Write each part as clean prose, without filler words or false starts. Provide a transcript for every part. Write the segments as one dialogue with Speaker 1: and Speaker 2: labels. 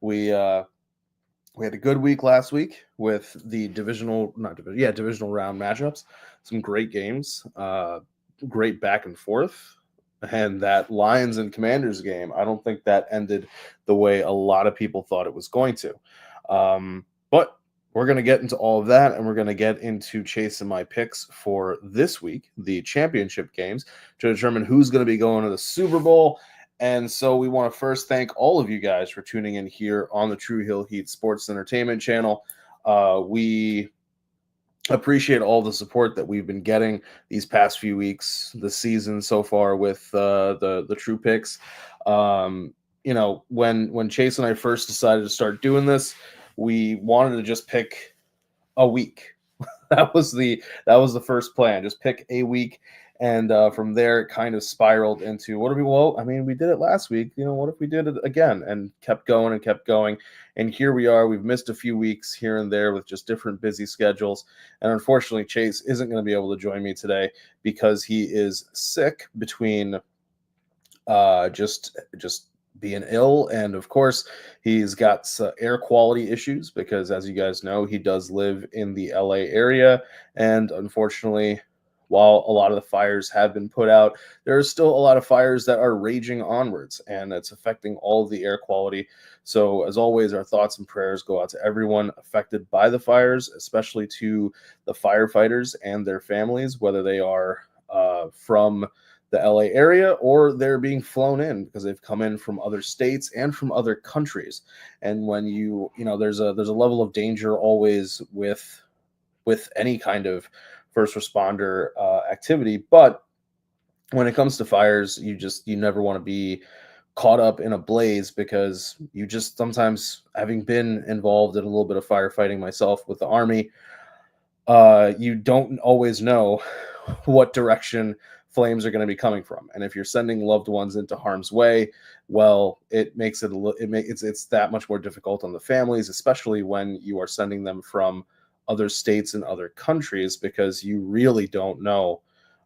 Speaker 1: We had a good week last week with the divisional round matchups. Some great games, great back and forth, and that Lions and Commanders game. I don't think that ended the way a lot of people thought it was going to. But we're going to get into all of that, and we're going to get into chasing my picks for this week, the championship games, to determine who's going to be going to the Super Bowl. And so we want to first thank all of you guys for tuning in here on the True Hill Heat Sports Entertainment channel. We appreciate all the support that we've been getting these past few weeks, the season so far with the True Picks. When Chase and I first decided to start doing this, we wanted to just pick a week. That was the first plan. Just pick a week. And from there, it kind of spiraled into we did it last week. What if we did it again? And kept going and kept going. And here we are. We've missed a few weeks here and there with just different busy schedules. And unfortunately, Chase isn't going to be able to join me today because he is sick between just being ill. And of course, he's got air quality issues because, as you guys know, he does live in the LA area. And unfortunately, while a lot of the fires have been put out, there are still a lot of fires that are raging onwards, and it's affecting all of the air quality. So, as always, our thoughts and prayers go out to everyone affected by the fires, especially to the firefighters and their families, whether they are from the LA area or they're being flown in because they've come in from other states and from other countries. And when there's a level of danger always with any kind of first responder activity. But when it comes to fires, you never want to be caught up in a blaze because you just sometimes, having been involved in a little bit of firefighting myself with the Army, you don't always know what direction flames are going to be coming from. And if you're sending loved ones into harm's way, well, it makes it's that much more difficult on the families, especially when you are sending them from other states and other countries, because you really don't know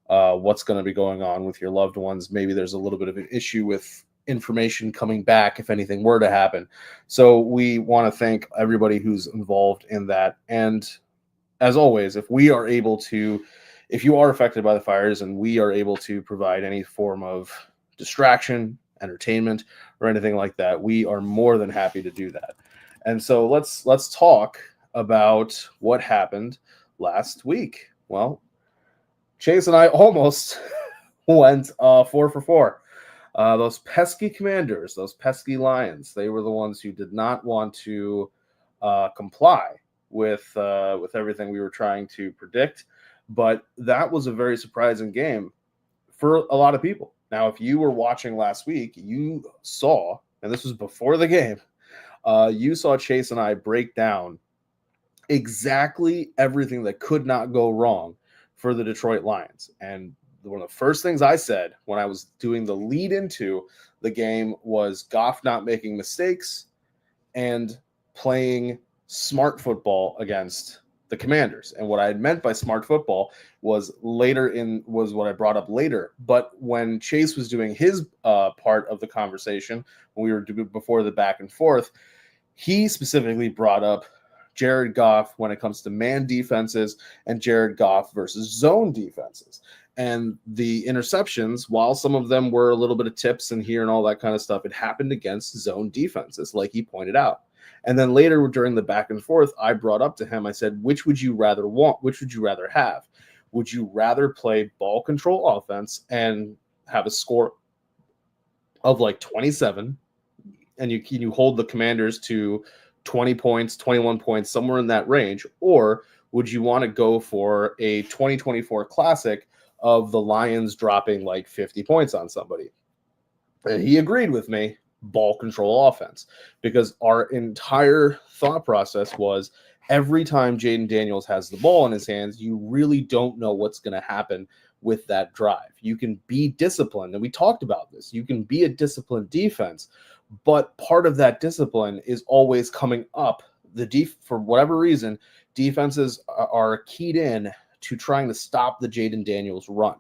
Speaker 1: what's going to be going on with your loved ones. Maybe there's a little bit of an issue with information coming back if anything were to happen. So we want to thank everybody who's involved in that. And as always, if you are affected by the fires and we are able to provide any form of distraction, entertainment, or anything like that, we are more than happy to do that. And so let's talk about what happened last week. Well, Chase and I almost went 4 for 4. Those pesky Commanders, those pesky Lions, they were the ones who did not want to comply with everything we were trying to predict. But that was a very surprising game for a lot of people. Now, if you were watching last week, you saw, and this was before the game, you saw Chase and I break down exactly everything that could not go wrong for the Detroit Lions. And one of the first things I said when I was doing the lead into the game was Goff not making mistakes and playing smart football against the Commanders. And what I had meant by smart football was what I brought up later. But when Chase was doing his part of the conversation, when we were doing before the back and forth, he specifically brought up Jared Goff when it comes to man defenses and Jared Goff versus zone defenses. And the interceptions, while some of them were a little bit of tips in here and all that kind of stuff, it happened against zone defenses, like he pointed out. And then later during the back and forth, I brought up to him, I said, which would you rather want? Which would you rather have? Would you rather play ball control offense and have a score of like 27 and you hold the Commanders to 20 points, 21 points, somewhere in that range? Or would you want to go for a 2024 classic of the Lions dropping like 50 points on somebody? And he agreed with me, ball control offense, because our entire thought process was every time Jayden Daniels has the ball in his hands, you really don't know what's going to happen with that drive. You can be disciplined, and we talked about this. You can be a disciplined defense, but part of that discipline is always coming up. For whatever reason, defenses are keyed in to trying to stop the Jayden Daniels run,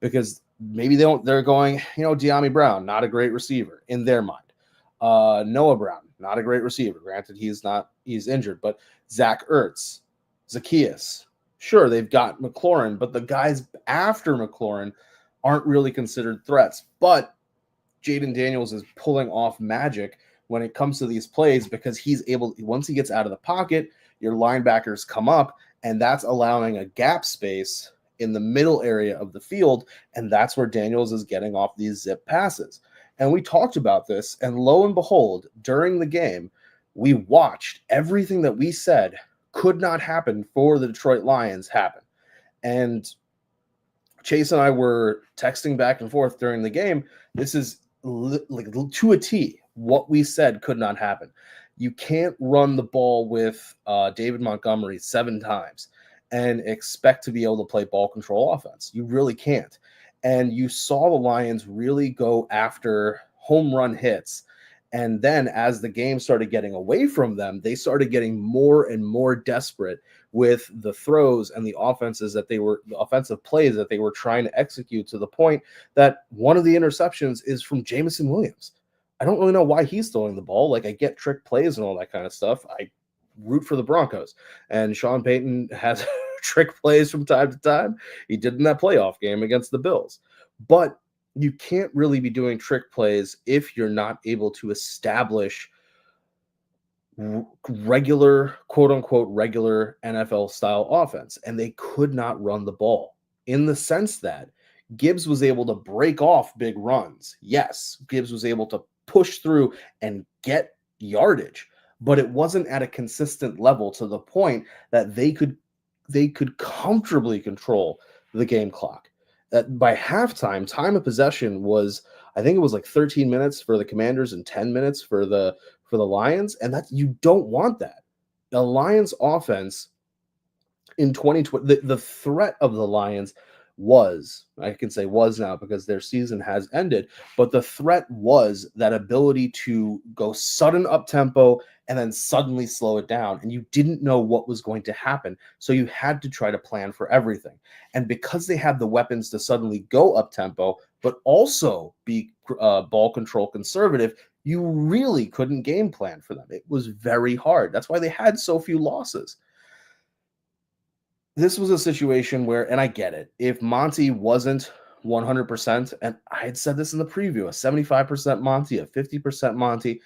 Speaker 1: because maybe they're going, De'Ami Brown, not a great receiver in their mind. Noah Brown, not a great receiver. Granted, he's injured, but Zach Ertz, Zacchaeus, sure, they've got McLaurin, but the guys after McLaurin aren't really considered threats. But Jaden Daniels is pulling off magic when it comes to these plays because he's able, once he gets out of the pocket, your linebackers come up, and that's allowing a gap space in the middle area of the field, and that's where Daniels is getting off these zip passes. And we talked about this, and lo and behold, during the game, we watched everything that we said could not happen for the Detroit Lions happen. And Chase and I were texting back and forth during the game. This is like to a T what we said could not happen. You can't run the ball with David Montgomery 7 times and expect to be able to play ball control offense. You really can't. And you saw the Lions really go after home run hits. And then as the game started getting away from them, they started getting more and more desperate with the throws and the offensive plays that they were trying to execute, to the point that one of the interceptions is from Jameson Williams. I don't really know why he's throwing the ball. Like, I get trick plays and all that kind of stuff. I root for the Broncos, and Sean Payton has trick plays from time to time. He did in that playoff game against the Bills, but you can't really be doing trick plays if you're not able to establish regular, quote unquote, regular NFL style offense. And they could not run the ball, in the sense that Gibbs was able to break off big runs. Yes, Gibbs was able to push through and get yardage, but it wasn't at a consistent level to the point that they could comfortably control the game clock. By halftime, time of possession was, I think it was like 13 minutes for the Commanders and 10 minutes for the Lions, and that, you don't want that. The Lions offense in 2020, the threat of the Lions was, I can say was now because their season has ended, but the threat was that ability to go sudden up tempo and then suddenly slow it down, and you didn't know what was going to happen, so you had to try to plan for everything. And because they had the weapons to suddenly go up tempo but also be ball control conservative, you really couldn't game plan for them. It was very hard. That's why they had so few losses. This was a situation where, and I get it, if Monty wasn't 100%, and I had said this in the preview, a 75% Monty, a 50% Monty,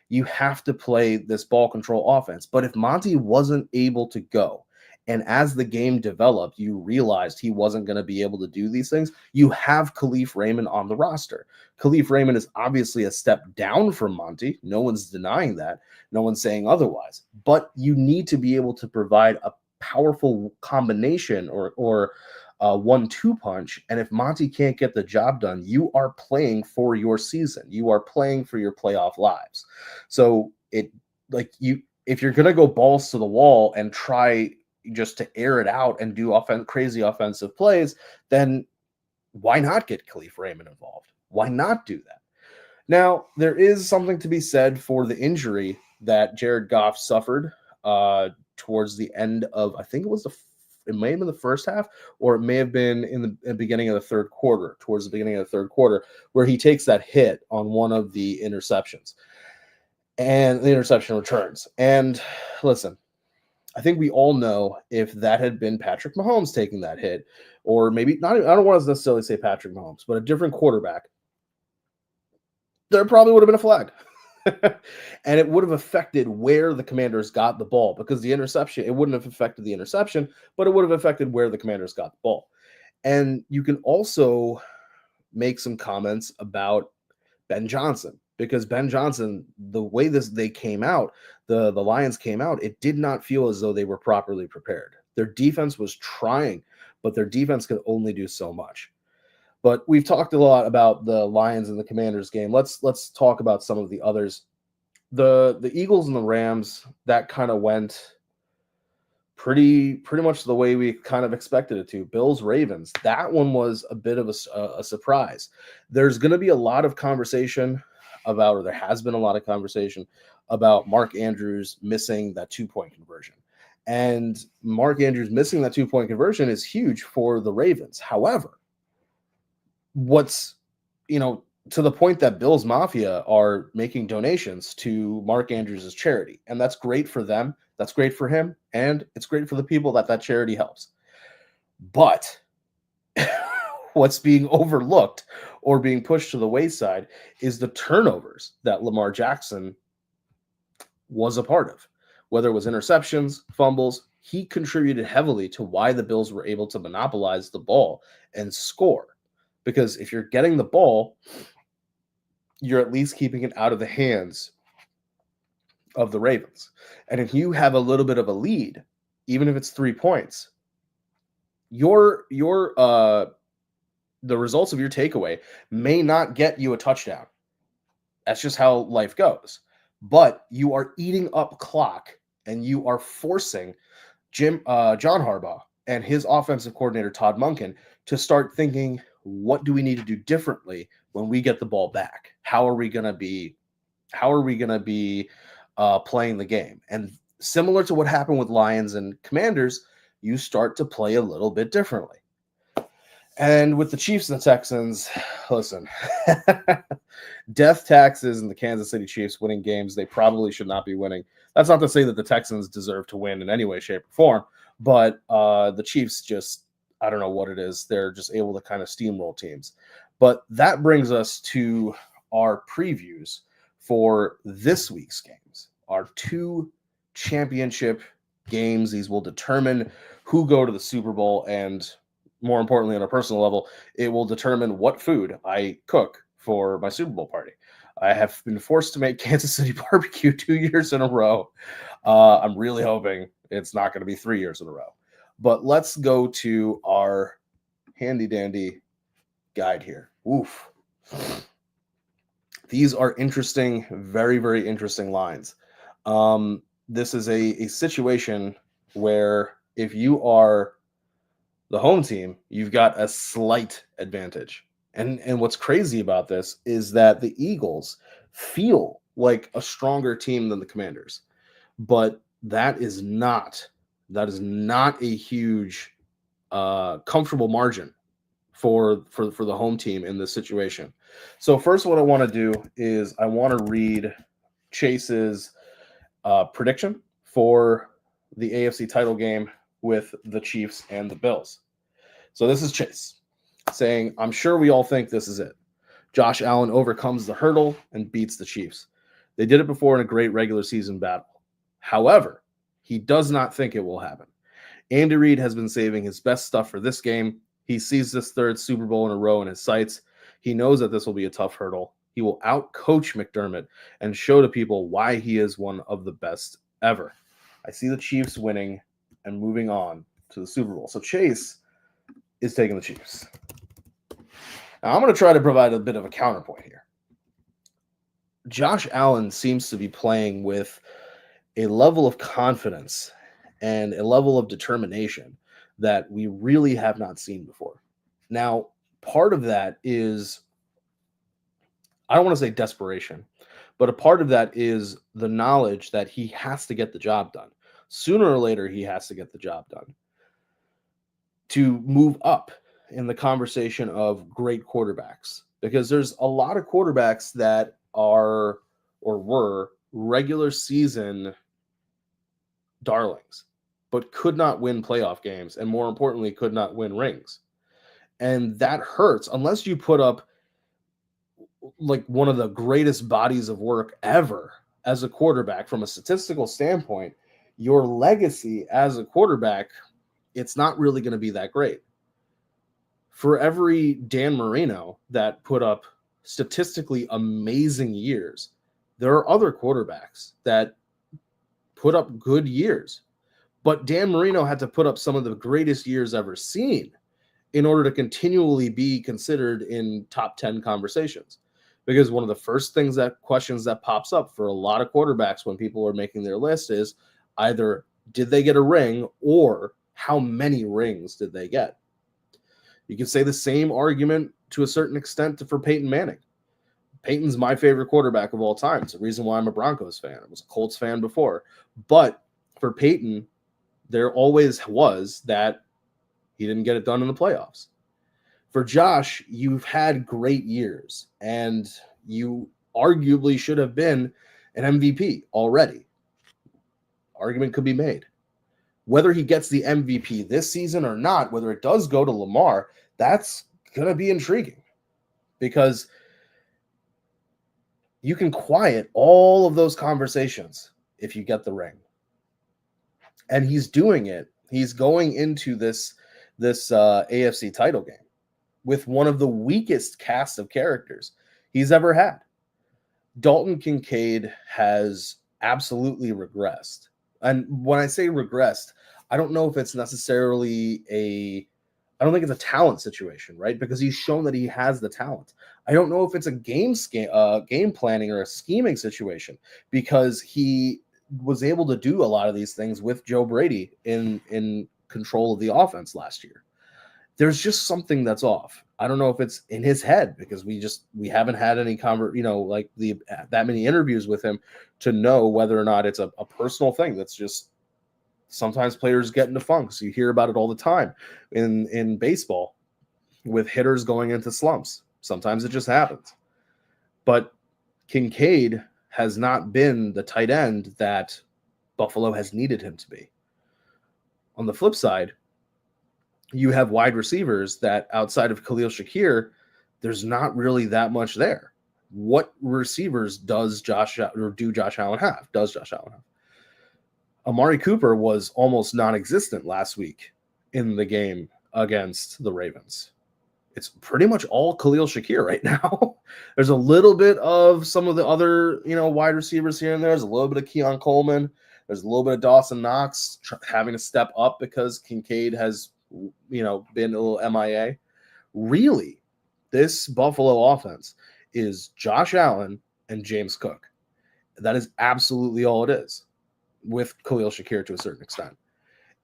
Speaker 1: you have to play this ball control offense. But if Monty wasn't able to go, and as the game developed, you realized he wasn't going to be able to do these things, you have Kalif Raymond on the roster. Kalif Raymond is obviously a step down from Monty. No one's denying that. No one's saying otherwise. But you need to be able to provide a powerful combination or 1-2 punch. And if Monty can't get the job done, you are playing for your season. You are playing for your playoff lives. So if you're going to go balls to the wall and try just to air it out and do crazy offensive plays, then why not get Kalif Raymond involved? Why not do that? Now, there is something to be said for the injury that Jared Goff suffered towards the end of, I think it may have been the first half, or it may have been in the beginning of the third quarter, towards the beginning of the third quarter, where he takes that hit on one of the interceptions. And the interception returns. And listen, I think we all know if that had been Patrick Mahomes taking that hit, or maybe not, I don't want to necessarily say Patrick Mahomes, but a different quarterback, there probably would have been a flag. And it would have affected where the Commanders got the ball, because the interception, it wouldn't have affected the interception, but it would have affected where the Commanders got the ball. And you can also make some comments about Ben Johnson, because Ben Johnson, the way they came out, the Lions came out, it did not feel as though they were properly prepared. Their defense was trying, but their defense could only do so much. But we've talked a lot about the Lions and the Commanders game. Let's talk about some of the others. The Eagles and the Rams, that kind of went pretty much the way we kind of expected it to. Bills, Ravens, that one was a bit of a surprise. There's going to be a lot of conversation about, or there has been a lot of conversation about Mark Andrews missing that 2-point conversion. And Mark Andrews missing that 2-point conversion is huge for the Ravens. However, to the point that Bills Mafia are making donations to Mark Andrews' charity. And that's great for them. That's great for him. And it's great for the people that that charity helps. But what's being overlooked or being pushed to the wayside is the turnovers that Lamar Jackson was a part of. Whether it was interceptions, fumbles, he contributed heavily to why the Bills were able to monopolize the ball and score. Because if you're getting the ball, you're at least keeping it out of the hands of the Ravens. And if you have a little bit of a lead, even if it's 3 points, your the results of your takeaway may not get you a touchdown. That's just how life goes. But you are eating up clock and you are forcing John Harbaugh and his offensive coordinator, Todd Monken, to start thinking, what do we need to do differently when we get the ball back? How are we going to be playing the game? And similar to what happened with Lions and Commanders, you start to play a little bit differently. And with the Chiefs and the Texans, listen, death taxes and the Kansas City Chiefs winning games they probably should not be winning. That's not to say that the Texans deserve to win in any way, shape, or form, but the Chiefs just, I don't know what it is. They're just able to kind of steamroll teams. But that brings us to our previews for this week's games, our 2 championship games. These will determine who go to the Super Bowl, and more importantly, on a personal level, it will determine what food I cook for my Super Bowl party. I have been forced to make Kansas City barbecue 2 years in a row. I'm really hoping it's not going to be 3 years in a row. But let's go to our handy-dandy guide here. Oof. These are interesting, very, very interesting lines. This is a situation where if you are the home team, you've got a slight advantage. And what's crazy about this is that the Eagles feel like a stronger team than the Commanders. But that is not a huge comfortable margin for the home team in this situation. So first, what I want to do is I want to read Chase's prediction for the AFC title game with the Chiefs and the Bills. So this is Chase saying, I'm sure we all think this is it. Josh Allen overcomes the hurdle and beats the Chiefs. They did it before in a great regular season battle. However, he does not think it will happen. Andy Reid has been saving his best stuff for this game. He sees this 3rd Super Bowl in a row in his sights. He knows that this will be a tough hurdle. He will out-coach McDermott and show to people why he is one of the best ever. I see the Chiefs winning and moving on to the Super Bowl. So Chase is taking the Chiefs. Now I'm going to try to provide a bit of a counterpoint here. Josh Allen seems to be playing with a level of confidence and a level of determination that we really have not seen before. Now, part of that is, I don't want to say desperation, but a part of that is the knowledge that he has to get the job done. Sooner or later, he has to get the job done to move up in the conversation of great quarterbacks, because there's a lot of quarterbacks that are or were regular season darlings, but could not win playoff games, and more importantly, could not win rings. And that hurts unless you put up like one of the greatest bodies of work ever as a quarterback from a statistical standpoint. Your legacy as a quarterback, it's not really going to be that great. For every Dan Marino that put up statistically amazing years, there are other quarterbacks that put up good years. But Dan Marino had to put up some of the greatest years ever seen in order to continually be considered in top 10 conversations. Because one of the first questions that pops up for a lot of quarterbacks when people are making their list is either did they get a ring or how many rings did they get? You can say the same argument to a certain extent for Peyton Manning. Peyton's my favorite quarterback of all time. It's the reason why I'm a Broncos fan. I was a Colts fan before. But for Peyton, there always was that he didn't get it done in the playoffs. For Josh, you've had great years, and you arguably should have been an MVP already. Argument could be made. Whether he gets the MVP this season or not, whether it does go to Lamar, that's going to be intriguing because you can quiet all of those conversations if you get the ring. And he's doing it. He's going into this AFC title game with one of the weakest cast of characters he's ever had. Dalton Kincaid has absolutely regressed. And when I say regressed, I don't know if it's necessarily I don't think it's a talent situation, right? Because he's shown that he has the talent. I don't know if it's a game planning or a scheming situation because he was able to do a lot of these things with Joe Brady in control of the offense last year. There's just something that's off. I don't know if it's in his head because we haven't had any that many interviews with him to know whether or not it's a personal thing. That's just sometimes players get into funks. You hear about it all the time in baseball with hitters going into slumps. Sometimes it just happens. But Kincaid has not been the tight end that Buffalo has needed him to be. On the flip side, you have wide receivers that outside of Khalil Shakir, there's not really that much there. What receivers does Josh Allen have? Amari Cooper was almost non-existent last week in the game against the Ravens. It's pretty much all Khalil Shakir right now. There's a little bit of some of the other, wide receivers here and there. There's a little bit of Keon Coleman. There's a little bit of Dawson Knox having to step up because Kincaid has, been a little MIA. Really, this Buffalo offense is Josh Allen and James Cook. That is absolutely all it is, with Khalil Shakir to a certain extent.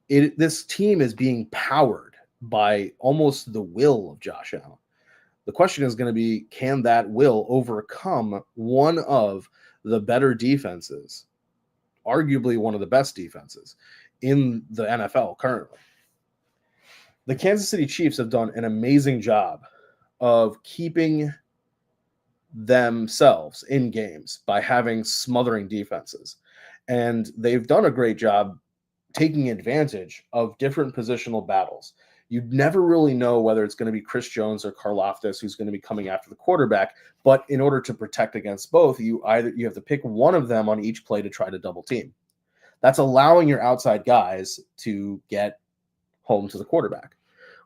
Speaker 1: This team is being powered by almost the will of Josh Allen. The question is going to be, can that will overcome one of the better defenses, arguably one of the best defenses in the NFL currently? The Kansas City Chiefs have done an amazing job of keeping themselves in games by having smothering defenses. And they've done a great job taking advantage of different positional battles. You'd never really know whether it's going to be Chris Jones or Karlaftis who's going to be coming after the quarterback. But in order to protect against both, you have to pick one of them on each play to try to double team. That's allowing your outside guys to get home to the quarterback,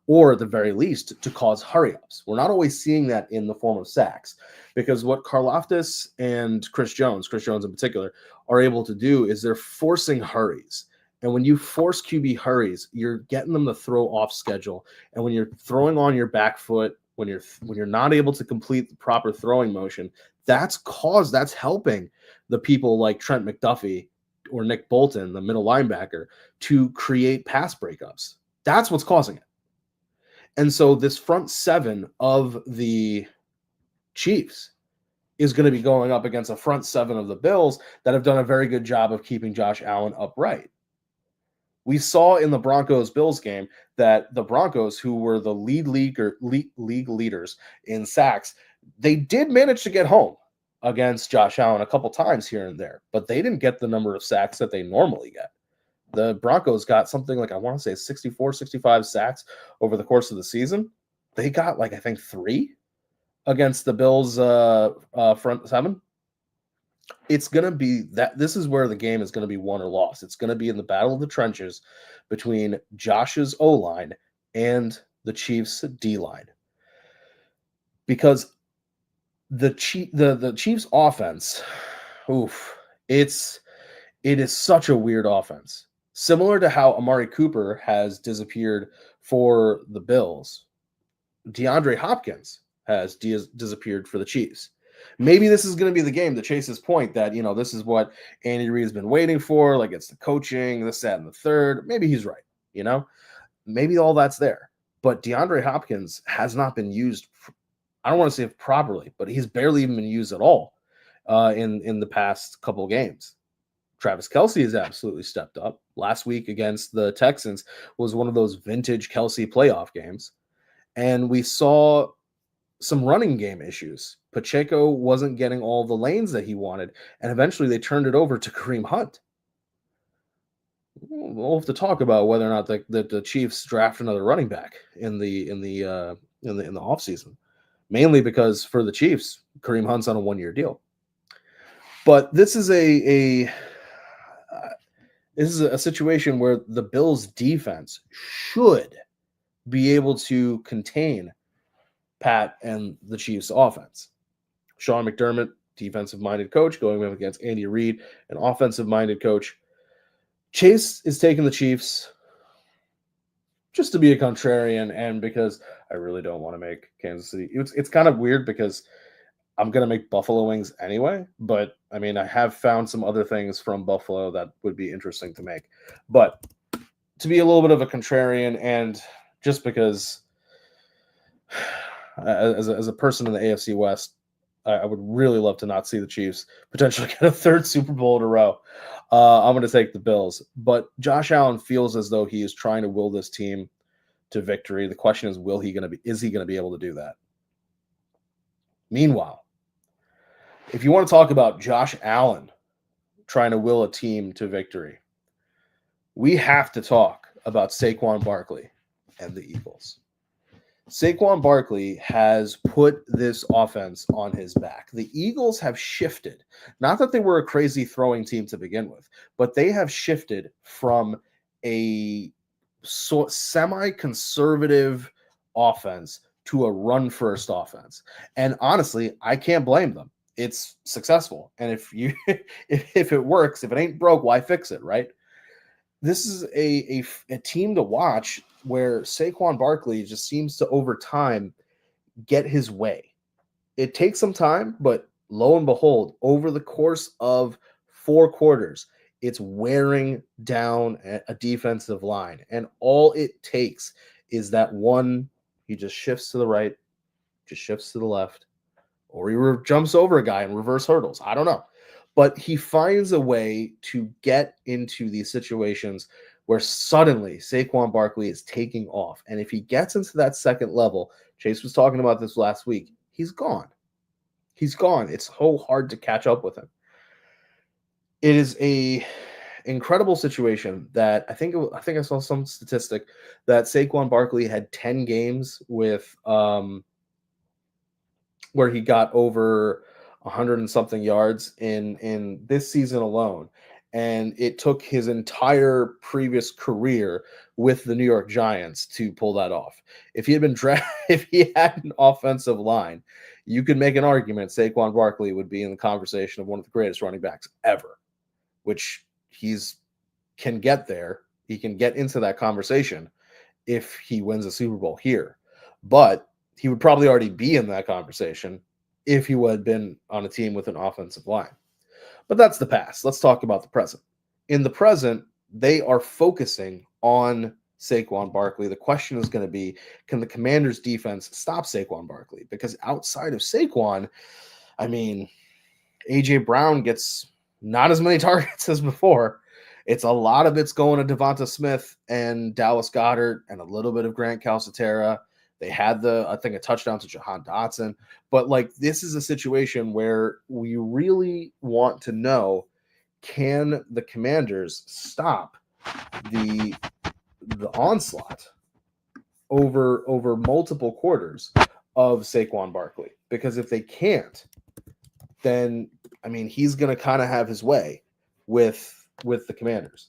Speaker 1: or at the very least to cause hurry-ups. We're not always seeing that in the form of sacks, because what Karlaftis and Chris Jones in particular, are able to do is they're forcing hurries. And when you force QB hurries, you're getting them to throw off schedule. And when you're throwing on your back foot, when you're not able to complete the proper throwing motion, that's helping the people like Trent McDuffie or Nick Bolton, the middle linebacker, to create pass breakups. That's what's causing it. And so this front seven of the Chiefs is going to be going up against a front seven of the Bills that have done a very good job of keeping Josh Allen upright. We saw in the Broncos-Bills game that the Broncos, who were the league leaders in sacks, they did manage to get home against Josh Allen a couple times here and there, but they didn't get the number of sacks that they normally get. The Broncos got something like, I want to say 64, 65 sacks over the course of the season. They got I think 3 against the Bills front seven. It's going to be that this is where the game is going to be won or lost. It's going to be in the battle of the trenches between Josh's O-line and the Chiefs' D-line. Because the Chiefs offense, it is such a weird offense. Similar to how Amari Cooper has disappeared for the Bills, DeAndre Hopkins has disappeared for the Chiefs. Maybe this is going to be the game, to Chase's point, that, this is what Andy Reid has been waiting for. It's the coaching, this, that, and the third. Maybe he's right, Maybe all that's there. But DeAndre Hopkins has not been used, I don't want to say properly, but he's barely even been used at all in the past couple of games. Travis Kelce has absolutely stepped up. Last week against the Texans was one of those vintage Kelce playoff games. And we saw some running game issues. Pacheco wasn't getting all the lanes that he wanted, and eventually they turned it over to Kareem Hunt. We'll have to talk about whether or not the Chiefs draft another running back in the offseason. Mainly because for the Chiefs, Kareem Hunt's on a 1-year deal. But this is a situation where the Bills' defense should be able to contain Pat and the Chiefs' offense. Sean McDermott, defensive-minded coach, going up against Andy Reid, an offensive-minded coach. Chase is taking the Chiefs just to be a contrarian and because I really don't want to make Kansas City. It's kind of weird because I'm going to make buffalo wings anyway, but I mean, I have found some other things from Buffalo that would be interesting to make. But to be a little bit of a contrarian and just because as a person in the AFC West, I would really love to not see the Chiefs potentially get a third Super Bowl in a row. I'm going to take the Bills. But Josh Allen feels as though he is trying to will this team to victory. The question is, is he going to be able to do that? Meanwhile, if you want to talk about Josh Allen trying to will a team to victory, we have to talk about Saquon Barkley and the Eagles. Saquon Barkley has put this offense on his back. The Eagles have shifted. Not that they were a crazy throwing team to begin with, but they have shifted from a semi-conservative offense to a run-first offense. And honestly, I can't blame them. It's successful. And if it works, if it ain't broke, why fix it, right? This is a team to watch where Saquon Barkley just seems to, over time, get his way. It takes some time, but lo and behold, over the course of 4 quarters, it's wearing down a defensive line. And all it takes is that one, he just shifts to the right, just shifts to the left, or he jumps over a guy and reverse hurdles. I don't know. But he finds a way to get into these situations where suddenly Saquon Barkley is taking off. And if he gets into that second level, Chase was talking about this last week, he's gone. He's gone. It's so hard to catch up with him. It is a incredible situation that I think I saw some statistic that Saquon Barkley had 10 games with where he got over 100 and something yards in this season alone. And it took his entire previous career with the New York Giants to pull that off. If he had been if he had an offensive line, you could make an argument Saquon Barkley would be in the conversation of one of the greatest running backs ever, which can get there. He can get into that conversation if he wins a Super Bowl here. But he would probably already be in that conversation if he had been on a team with an offensive line. But that's the past. Let's talk about the present. In the present, they are focusing on Saquon Barkley. The question is going to be, can the Commanders' defense stop Saquon Barkley? Because outside of Saquon, I mean, A.J. Brown gets not as many targets as before. It's a lot of it's going to Devonta Smith and Dallas Goedert and a little bit of Grant Calcaterra. They had a touchdown to Jahan Dotson. But, this is a situation where we really want to know, can the Commanders stop the onslaught over multiple quarters of Saquon Barkley? Because if they can't, then, he's going to kind of have his way with the Commanders.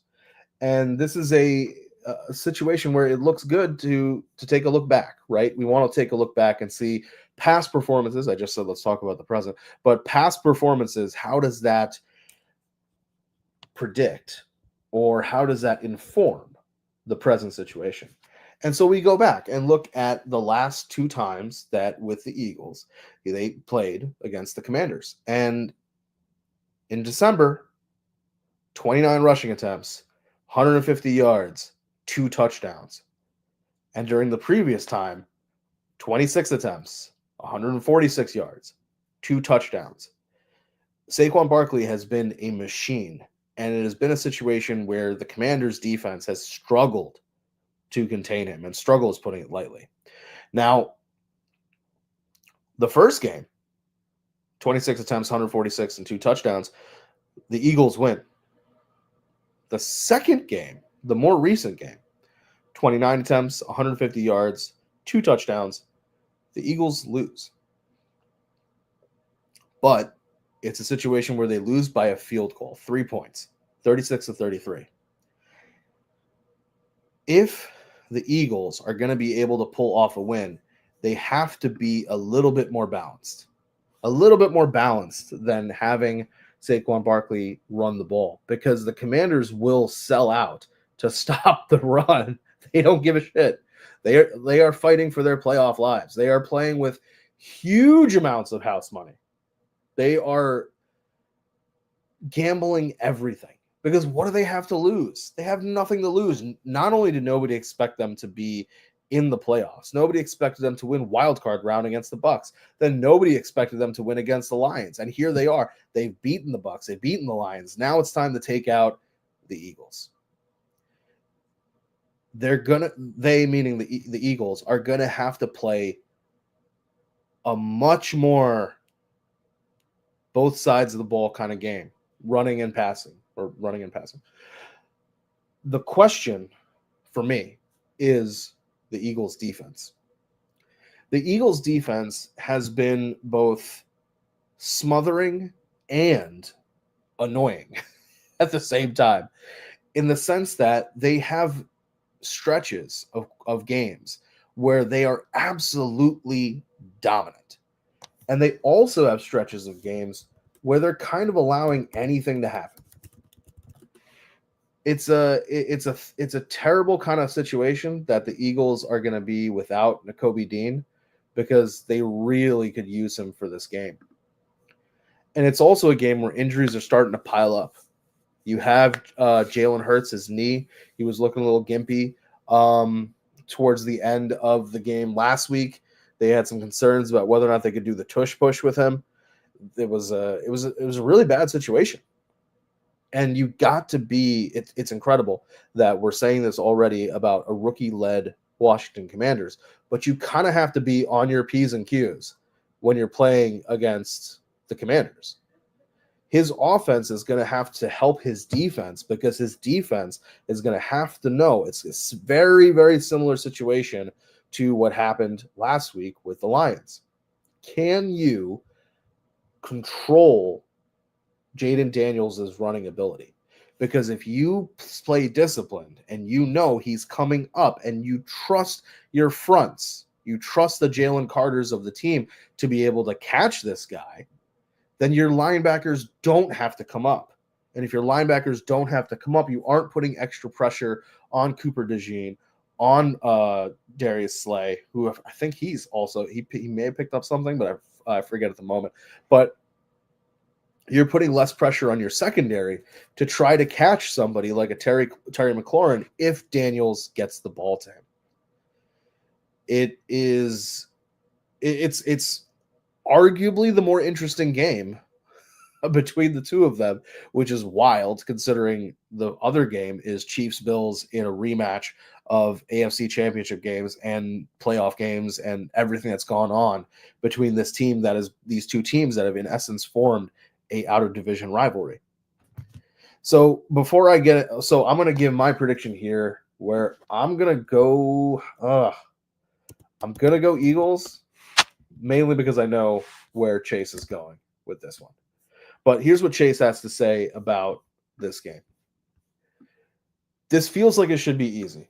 Speaker 1: And this is a situation where it looks good to take a look back, right? We want to take a look back and see past performances. I just said let's talk about the present, but past performances, how does that predict or how does that inform the present situation? And so we go back and look at the last 2 times that with the Eagles, they played against the Commanders. And in December, 29 rushing attempts, 150 yards, 2 touchdowns. And during the previous time, 26 attempts, 146 yards, 2 touchdowns. Saquon Barkley has been a machine, and it has been a situation where the Commanders' defense has struggled to contain him, and struggle is putting it lightly. Now, the first game, 26 attempts, 146, and 2 touchdowns, the Eagles win. The second game, the more recent game, 29 attempts, 150 yards, 2 touchdowns, the Eagles lose. But it's a situation where they lose by a field goal, 3 points, 36-33. If the Eagles are going to be able to pull off a win, they have to be a little bit more balanced. A little bit more balanced than having Saquon Barkley run the ball, because the Commanders will sell out to stop the run. They don't give a shit. They are fighting for their playoff lives. They are playing with huge amounts of house money. They are gambling everything, because what do they have to lose? They have nothing to lose. Not only did nobody expect them to be in the playoffs, nobody expected them to win wild card round against the Bucs. Then nobody expected them to win against the Lions, and here they are. They've beaten the Bucs. They've beaten the Lions. Now it's time to take out the Eagles. They meaning the Eagles are gonna have to play a much more both sides of the ball kind of game, running and passing. The question for me is the Eagles defense. The Eagles defense has been both smothering and annoying at the same time, in the sense that they have stretches of games where they are absolutely dominant. And they also have stretches of games where they're kind of allowing anything to happen. It's a terrible kind of situation that the Eagles are going to be without Nakobe Dean, because they really could use him for this game. And it's also a game where injuries are starting to pile up. You have Jalen Hurts, his knee. He was looking a little gimpy towards the end of the game last week. They had some concerns about whether or not they could do the tush push with him. It was a really bad situation. And you got to be, it's incredible that we're saying this already about a rookie-led Washington Commanders, but you kind of have to be on your P's and Q's when you're playing against the Commanders. His offense is going to have to help his defense, because his defense is going to have to know it's a very, very similar situation to what happened last week with the Lions. Can you control Jaden Daniels' running ability? Because if you play disciplined and you know he's coming up and you trust your fronts, you trust the Jalen Carters of the team to be able to catch this guy, then your linebackers don't have to come up. And if your linebackers don't have to come up, you aren't putting extra pressure on Cooper DeJean, on Darius Slay, who I think he's also, he may have picked up something, but I forget at the moment. But you're putting less pressure on your secondary to try to catch somebody like a Terry McLaurin if Daniels gets the ball to him. It's arguably the more interesting game between the two of them, which is wild considering the other game is Chiefs-Bills in a rematch of AFC Championship games and playoff games and everything that's gone on between these two teams that have in essence formed a out-of-division rivalry. So before I get it, so I'm going to give my prediction here, where I'm going to go Eagles, mainly because I know where Chase is going with this one. But here's what Chase has to say about this game. This feels like it should be easy.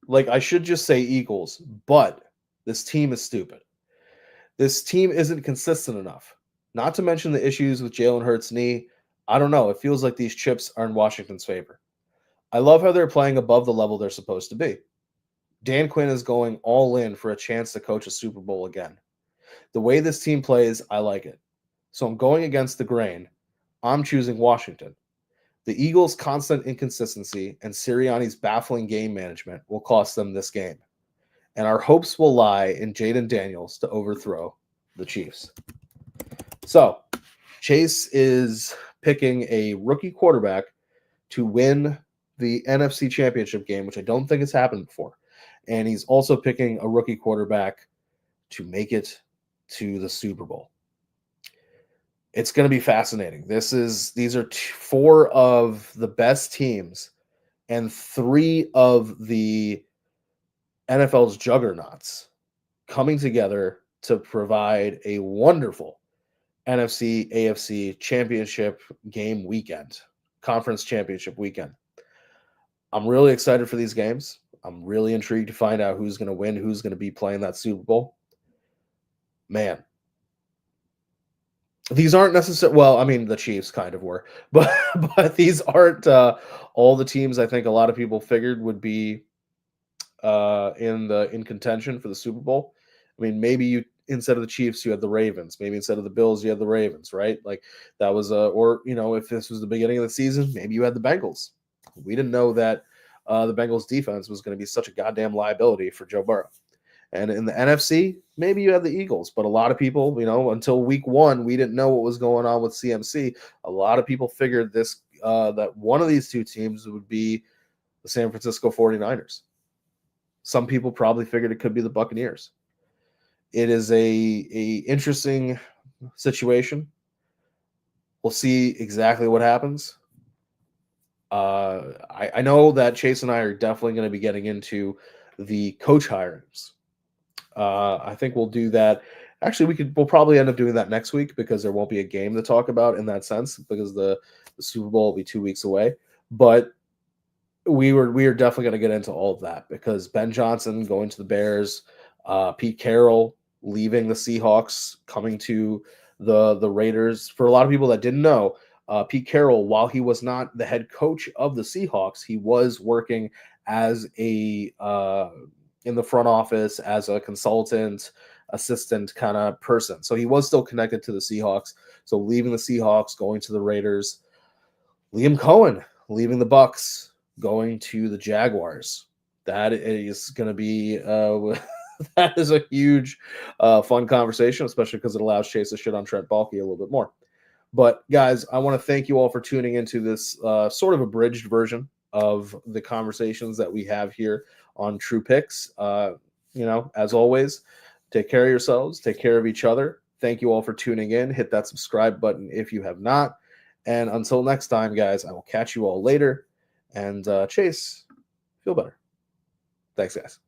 Speaker 1: Like, I should just say Eagles, but this team is stupid. This team isn't consistent enough. Not to mention the issues with Jalen Hurts' knee. I don't know. It feels like these chips are in Washington's favor. I love how they're playing above the level they're supposed to be. Dan Quinn is going all in for a chance to coach a Super Bowl again. The way this team plays, I like it. So I'm going against the grain. I'm choosing Washington. The Eagles' constant inconsistency and Sirianni's baffling game management will cost them this game. And our hopes will lie in Jaden Daniels to overthrow the Chiefs. So, Chase is picking a rookie quarterback to win the NFC Championship game, which I don't think has happened before. and he's also picking a rookie quarterback to make it to the Super Bowl. It's going to be fascinating. These are four of the best teams and three of the NFL's juggernauts coming together to provide a wonderful NFC AFC championship game weekend, conference championship weekend. I'm really excited for these games. I'm really intrigued to find out who's going to win, who's going to be playing that Super Bowl. Man, these aren't necessarily, well, I mean, the Chiefs kind of were, but these aren't all the teams I think a lot of people figured would be in contention for the Super Bowl. I mean, maybe you instead of the Chiefs, you had the Ravens. Maybe instead of the Bills, you had the Ravens, right? Like that was or if this was the beginning of the season, maybe you had the Bengals. We didn't know that the Bengals defense was going to be such a goddamn liability for Joe Burrow. And in the NFC, maybe you had the Eagles, but a lot of people, until week 1, we didn't know what was going on with CMC. A lot of people figured this that one of these two teams would be the San Francisco 49ers. Some people probably figured it could be the Buccaneers. It is a interesting situation. We'll see exactly what happens. I know that Chase and I are definitely going to be getting into the coach hirings. I think we'll do that. Actually, we'll probably end up doing that next week because there won't be a game to talk about in that sense because the Super Bowl will be 2 weeks away. But we are definitely going to get into all of that because Ben Johnson going to the Bears, Pete Carroll leaving the Seahawks, coming to the Raiders. For a lot of people that didn't know, Pete Carroll, while he was not the head coach of the Seahawks, he was working as a in the front office as a consultant, assistant kind of person. So he was still connected to the Seahawks. So leaving the Seahawks, going to the Raiders. Liam Cohen leaving the Bucs, going to the Jaguars. That is going to be that is a huge fun conversation, especially because it allows Chase to shit on Trent Baalke a little bit more. But guys, I want to thank you all for tuning into this sort of abridged version of the conversations that we have here on True Picks. As always, take care of yourselves, take care of each other. Thank you all for tuning in. Hit that subscribe button if you have not. And until next time, guys, I will catch you all later. And Chase, feel better. Thanks, guys.